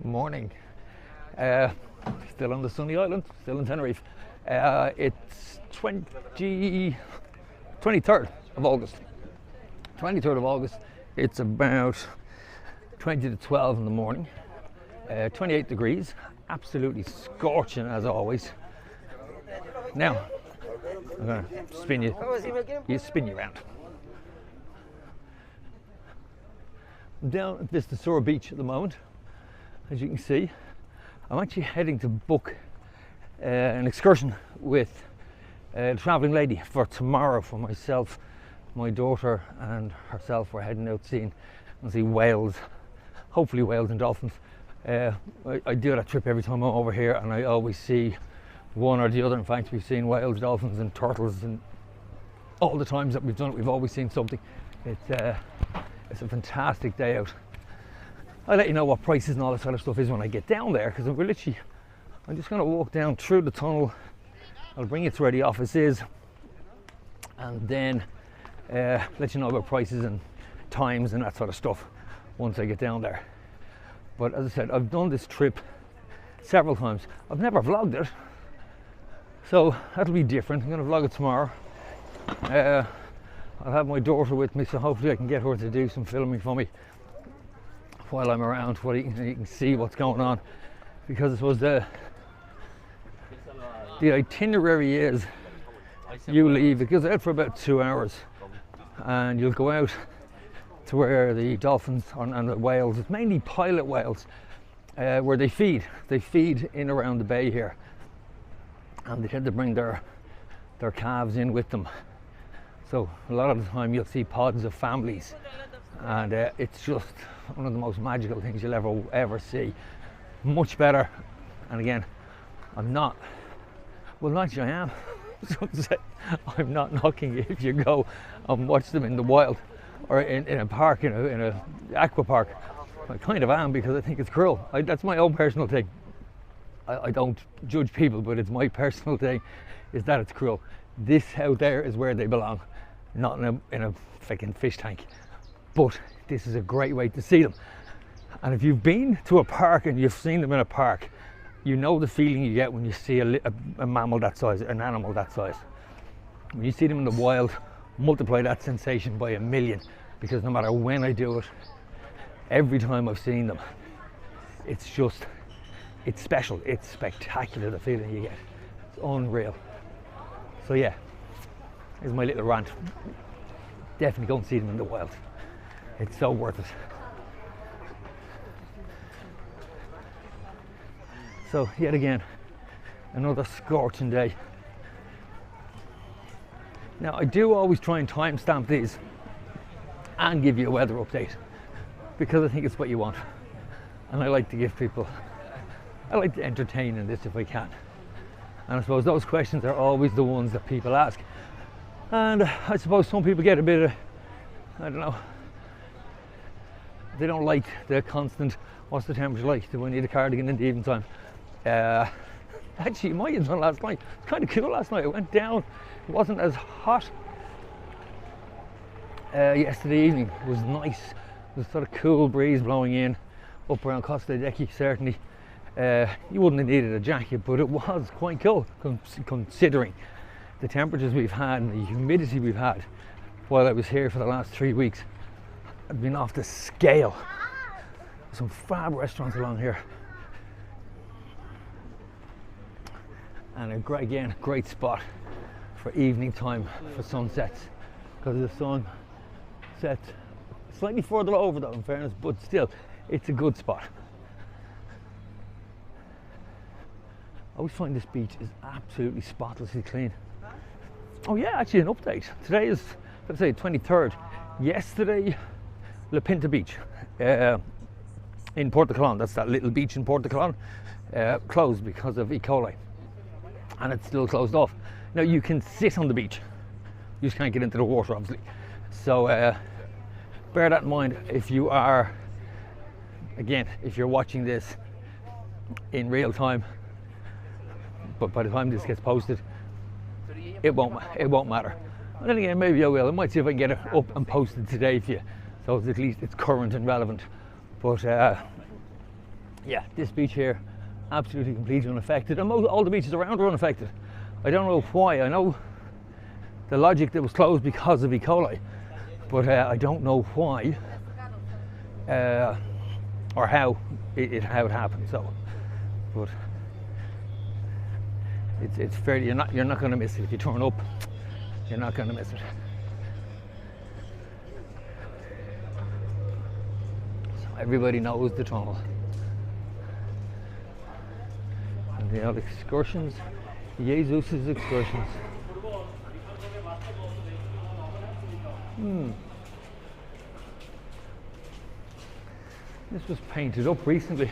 Morning. Still on the sunny island, still in Tenerife. It's 23rd of August. 23rd of August. It's about 20 to 12 in the morning. 28 degrees. Absolutely scorching as always. Now, I'm going to spin you around. I'm down at Vista Sur Beach at the moment. As you can see, I'm actually heading to book an excursion with a travelling lady for tomorrow for myself, my daughter and herself. We're heading out seeing whales, hopefully whales and dolphins. I do that trip every time I'm over here and I always see one or the other. In fact, we've seen whales, dolphins and turtles, and all the times that we've done it, we've always seen something. It's a fantastic day out. I'll let you know what prices and all that sort of stuff is when I get down there, because I'm just going to walk down through the tunnel. I'll bring you to where the office is and then let you know about prices and times and that sort of stuff once I get down there. But as I said, I've done this trip several times. I've never vlogged it, so that'll be different. I'm going to vlog it tomorrow. I'll have my daughter with me, so hopefully I can get her to do some filming for me while I'm around, where you can see what's going on, because I suppose the itinerary is you leave, it goes out for about 2 hours and you'll go out to where the dolphins and the whales, it's mainly pilot whales, where they feed in around the bay here, and they tend to bring their calves in with them. So a lot of the time you'll see pods of families, and it's just one of the most magical things you'll ever see. Much better. And again, I'm not knocking it if you go and watch them in the wild or in a park, in a aqua park. I kind of am, because I think it's cruel. That's my own personal thing. I don't judge people, but it's my personal thing, is that it's cruel. This out there is where they belong, not in a fucking fish tank. But this is a great way to see them. And if you've been to a park and you've seen them in a park, you know the feeling you get when you see a mammal that size, an animal that size. When you see them in the wild, multiply that sensation by 1,000,000, because no matter when I do it, every time I've seen them, it's special, it's spectacular, the feeling you get. It's unreal. So yeah, here's my little rant. Definitely go and see them in the wild. It's so worth it. So yet again, another scorching day. Now I do always try and timestamp these and give you a weather update, because I think it's what you want. And I like to entertain in this if I can. And I suppose those questions are always the ones that people ask. And I suppose some people get a bit of, I don't know, they don't like the constant, what's the temperature like? Do I need a cardigan in the evening time? Actually, it might have done last night. It's kind of cool last night. It went down. It wasn't as hot yesterday evening. It was nice. There's a sort of cool breeze blowing in up around Costa Decky, certainly. You wouldn't have needed a jacket, but it was quite cool considering the temperatures we've had and the humidity we've had while I was here for the last 3 weeks. I've been off the scale. Some fab restaurants along here, and a great spot for evening time for sunsets, because the sun sets slightly further over though, in fairness, but still it's a good spot. I always find this beach is absolutely spotlessly clean. Oh yeah, actually an update. Today is, let's say, 23rd. Yesterday, La Pinta Beach in Puerto Colón, that's that little beach in Puerto Colón, closed because of E. coli, and it's still closed off. Now you can sit on the beach, you just can't get into the water obviously. So bear that in mind if you are, again, if you're watching this in real time, but by the time this gets posted, it won't matter. And then again, maybe I will. I might see if I can get it up and posted today for you, so at least it's current and relevant. But yeah, this beach here, absolutely completely unaffected, and all the beaches around are unaffected. I don't know why. I know the logic that was closed because of E. coli, but I don't know why or how it happened. So, but it's fairly, you're not going to miss it if you turn up. You're not going to miss it. So everybody knows the tunnel. And the old excursions, Jesus' excursions. This was painted up recently,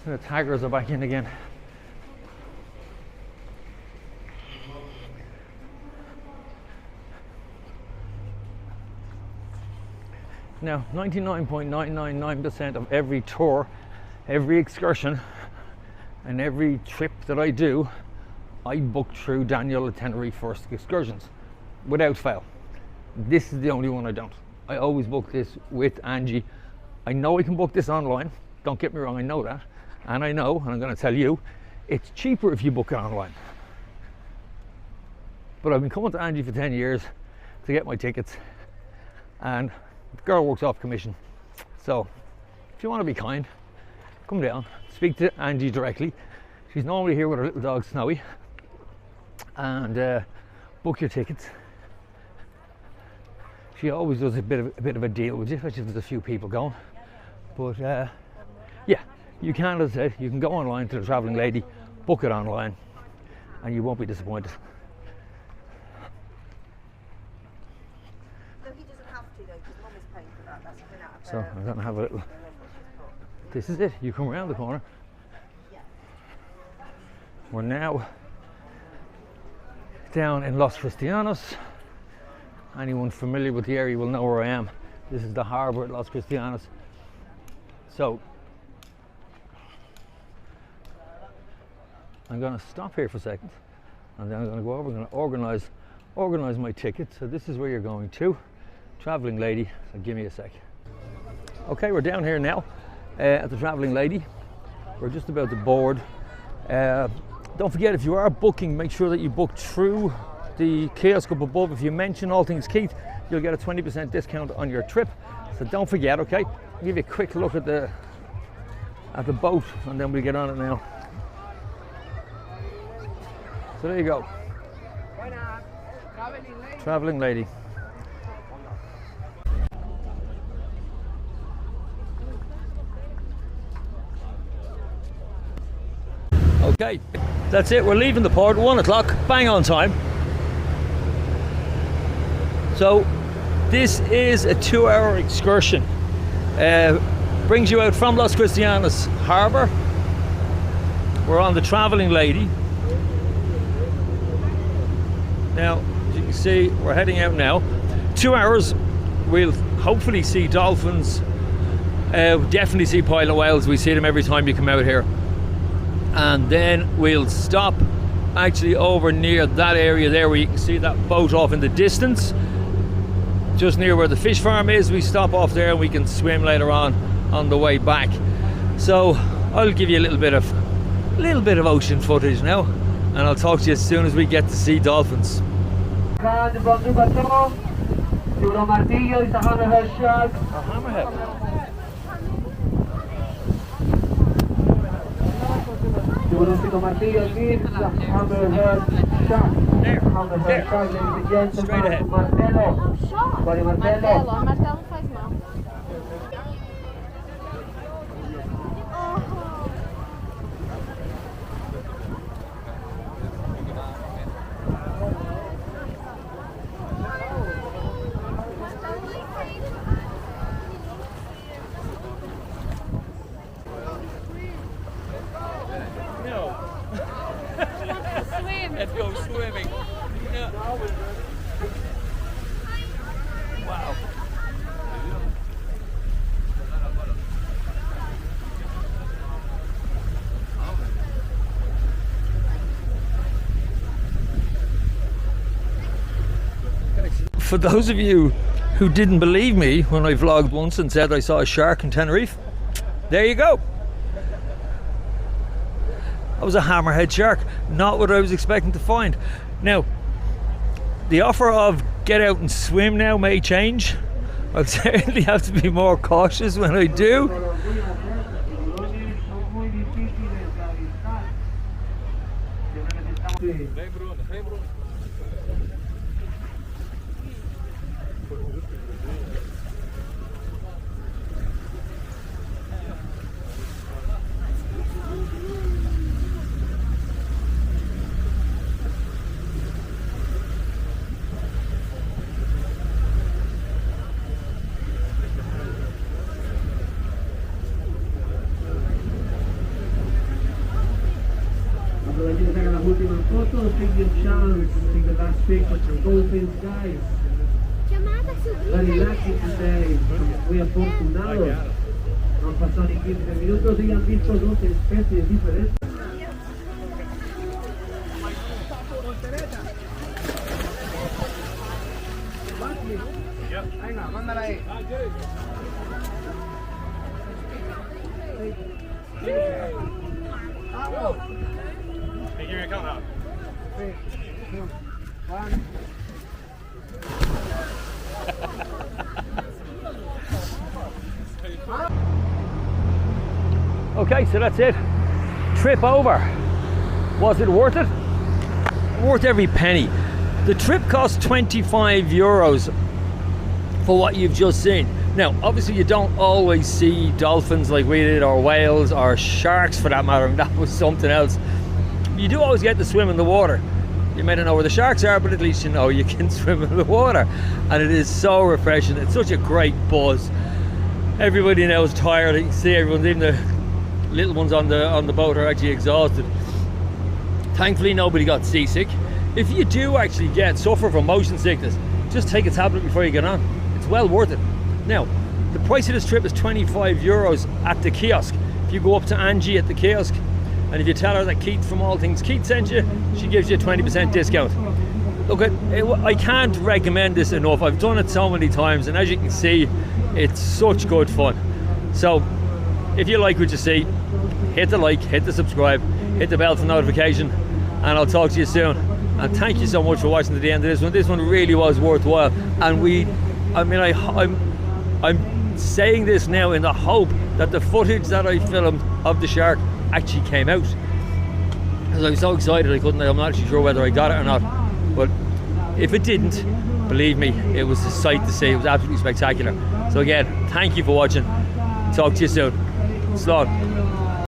and the taggers are back in again. Now, 99.999% of every tour, every excursion, and every trip that I do, I book through Daniel at Tenerife First Excursions, without fail. This is the only one I don't. I always book this with Angie. I know I can book this online, don't get me wrong, I know that. And I know, and I'm going to tell you, it's cheaper if you book it online. But I've been coming to Angie for 10 years to get my tickets, and the girl works off commission. So if you want to be kind, come down, speak to Angie directly. She's normally here with her little dog Snowy, and book your tickets. She always does a bit of a deal with you, especially if there's a few people going. But yeah, you can, as I said, you can go online to the Travelling Lady, book it online, and you won't be disappointed. No, he doesn't have to though, because Mum is paying for that. That's coming out of So her. I'm going to have a little. This is it. You come around the corner. We're now down in Los Cristianos. Anyone familiar with the area will know where I am. This is the harbour at Los Cristianos. So I'm going to stop here for a second, and then I'm going to go over. I'm going to organise my ticket. So this is where you're going to, Travelling Lady. So give me a sec. Okay, we're down here now at the Travelling Lady. We're just about to board. Don't forget, if you are booking, make sure that you book through the kiosk up above. If you mention All Things Keith, you'll get a 20% discount on your trip. So don't forget, okay? I'll give you a quick look at the boat, and then we'll get on it now. So there you go. Travelling Lady. Okay, that's it. We're leaving the port 1 o'clock, bang on time. So this is a 2-hour excursion. Brings you out from Los Cristianos Harbour. We're on the Travelling Lady. Now, as you can see, we're heading out now. 2 hours, we'll hopefully see dolphins. Definitely see pilot whales. We see them every time you come out here. And then we'll stop actually over near that area there where you can see that boat off in the distance. Just near where the fish farm is, we stop off there and we can swim later on the way back. So I'll give you a little bit of ocean footage now, and I'll talk to you as soon as we get to see dolphins. Martillo is a hammerhead shark. A hammerhead. Martillo is a hammerhead shark. Hammerhead shark, ladies and gentlemen. Straight ahead. Martello. Body martello. Martelo faz mal. Let's go swimming. No. Wow. For those of you who didn't believe me when I vlogged once and said I saw a shark in Tenerife, there you go. That was a hammerhead shark, not what I was expecting to find. Now, the offer of get out and swim now may change. I'll certainly have to be more cautious when I do. Las últimas fotos, take your chance, take the last picture with some dolphins, guys. Very lucky today, muy afortunados. No han pasado ni 15 minutos y han visto dos especies diferentes. Venga, mándala ahí. Hey, give me a count out. 3, 2, 1. Okay, so that's it. Trip over. Was it worth it? Worth every penny. The trip cost 25 euros for what you've just seen. Now, obviously you don't always see dolphins like we did, or whales, or sharks for that matter. That was something else. You do always get to swim in the water. You may not know where the sharks are, but at least you know you can swim in the water. And it is so refreshing. It's such a great buzz. Everybody now is tired. You can see everyone's, even the little ones on the boat are actually exhausted. Thankfully nobody got seasick. If you do actually suffer from motion sickness, just take a tablet before you get on. It's well worth it. Now, the price of this trip is 25 euros at the kiosk. If you go up to Angie at the kiosk, and if you tell her that Keith from All Things Keith sent you, she gives you a 20% discount. Look, I can't recommend this enough. I've done it so many times, and as you can see, it's such good fun. So, if you like what you see, hit the like, hit the subscribe, hit the bell for notification, and I'll talk to you soon. And thank you so much for watching to the end of this one. This one really was worthwhile, and I'm saying this now in the hope that the footage that I filmed of the shark actually came out, because I was so excited I'm not actually sure whether I got it or not, but if it didn't, believe me, it was a sight to see. It was absolutely spectacular. So again, thank you for watching. Talk to you soon. Slán.